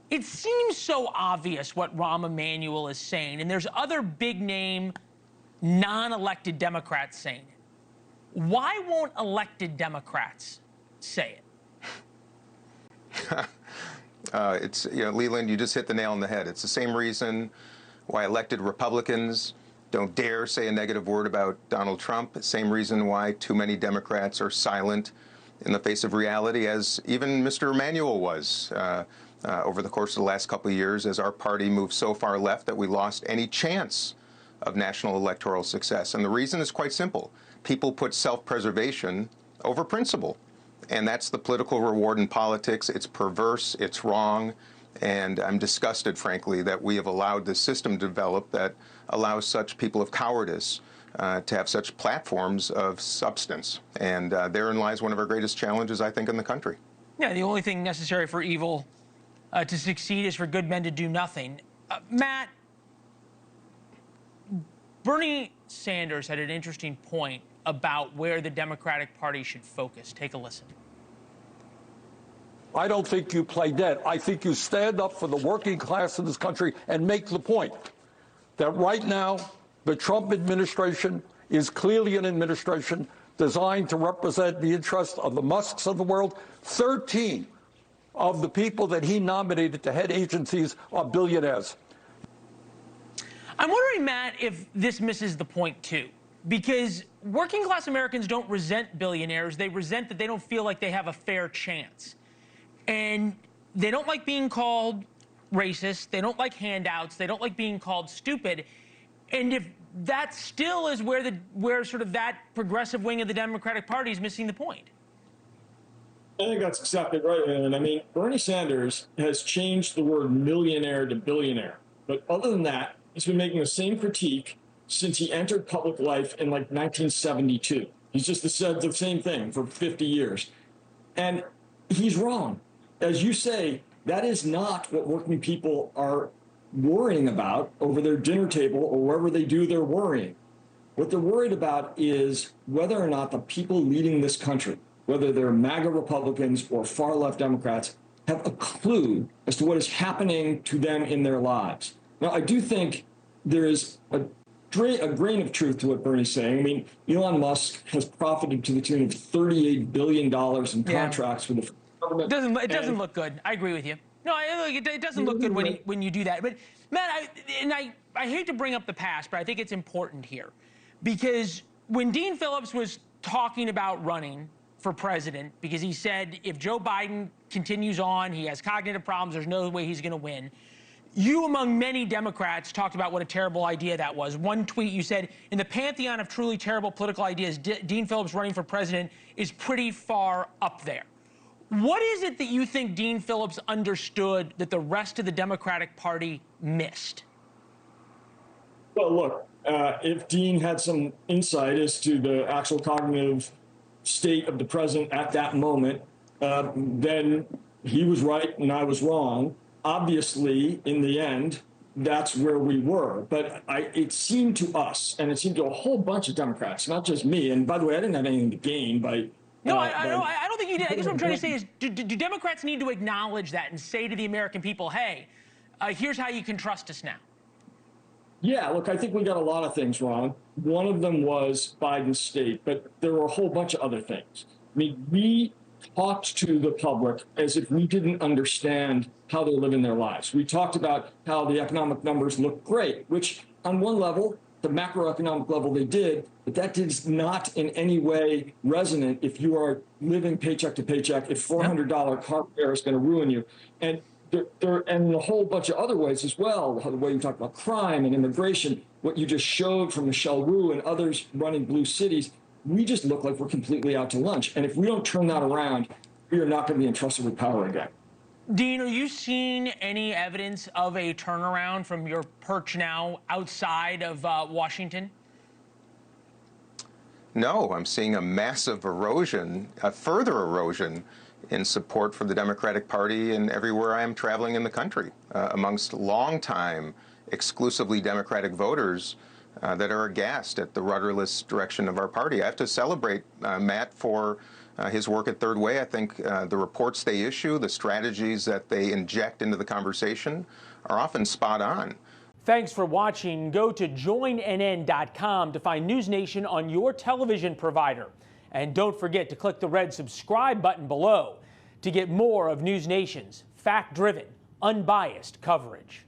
It seems so obvious what Rahm Emanuel is saying, and there's other big-name, non-elected Democrats saying it. Why won't elected Democrats say it? Leland, you just hit the nail on the head. It's the same reason why elected Republicans don't dare say a negative word about Donald Trump. Same reason why too many Democrats are silent in the face of reality, as even Mr. Emanuel was over the course of the last couple of years, as our party moved so far left that we lost any chance of national electoral success. And the reason is quite simple. People put self-preservation over principle. And that's the political reward in politics. It's perverse. It's wrong. And I'm disgusted, frankly, that we have allowed this system to develop that allows such people of cowardice to have such platforms of substance. And therein lies one of our greatest challenges, I think, in the country. Yeah, the only thing necessary for evil to succeed is for good men to do nothing. Matt, Bernie Sanders had an interesting point about where the Democratic Party should focus. Take a listen. I don't think you play dead. I think you stand up for the working class in this country and make the point that right now the Trump administration is clearly an administration designed to represent the interests of the Musks of the world. 13 of the people that he nominated to head agencies are billionaires. I'm wondering, Matt, if this misses the point, too, because working class Americans don't resent billionaires. They resent that they don't feel like they have a fair chance. And they don't like being called racist. They don't like handouts. They don't like being called stupid. And if that still is where sort of that progressive wing of the Democratic Party is missing the point. I think that's exactly right, Leland. I mean, Bernie Sanders has changed the word millionaire to billionaire. But other than that, he's been making the same critique since he entered public life in like 1972. He's just said the same thing for 50 years. And he's wrong. As you say, that is not what working people are worrying about over their dinner table or wherever they do their worrying. What they're worried about is whether or not the people leading this country, whether they're MAGA Republicans or far-left Democrats, have a clue as to what is happening to them in their lives. Now, I do think there is a grain of truth to what Bernie's saying. I mean, Elon Musk has profited to the tune of $38 billion in contracts with the government. It doesn't look good. I agree with you. No, it doesn't look good when you do that. But, Matt, I hate to bring up the past, but I think it's important here. Because when Dean Phillips was talking about running for president, because he said if Joe Biden continues on, he has cognitive problems, there's no way he's going to win. You, among many Democrats, talked about what a terrible idea that was. One tweet, you said, in the pantheon of truly terrible political ideas, Dean Phillips running for president is pretty far up there. What is it that you think Dean Phillips understood that the rest of the Democratic Party missed? Well, look, if Dean had some insight as to the actual cognitive state of the president at that moment, then he was right and I was wrong. Obviously, in the end, that's where we were. But it seemed to us, and it seemed to a whole bunch of Democrats, not just me. And by the way, I didn't have anything to gain by... No, I don't think you did. I guess what I'm trying to say is, do Democrats need to acknowledge that and say to the American people, hey, here's how you can trust us now? Yeah, look, I think we got a lot of things wrong. One of them was Biden's state, but there were a whole bunch of other things. I mean, we talked to the public as if we didn't understand how they're living their lives. We talked about how the economic numbers look great, which on one level, the macroeconomic level they did, but that is not in any way resonant if you are living paycheck to paycheck, if $400 car fare is going to ruin you. And and a whole bunch of other ways as well, the way you talk about crime and immigration, what you just showed from Michelle Wu and others running blue cities, we just look like we're completely out to lunch. And if we don't turn that around, we are not going to be entrusted with power again. Dean, are you seeing any evidence of a turnaround from your perch now outside of Washington? No, I'm seeing a massive erosion, a further erosion in support for the Democratic Party and everywhere I am traveling in the country, amongst longtime exclusively Democratic voters that are aghast at the rudderless direction of our party. I have to celebrate Matt for his work at Third Way. I think the reports they issue, the strategies that they inject into the conversation are often spot on. Thanks for watching. Go to joinnn.com to find NewsNation on your television provider. And don't forget to click the red subscribe button below to get more of NewsNation's fact-driven, unbiased coverage.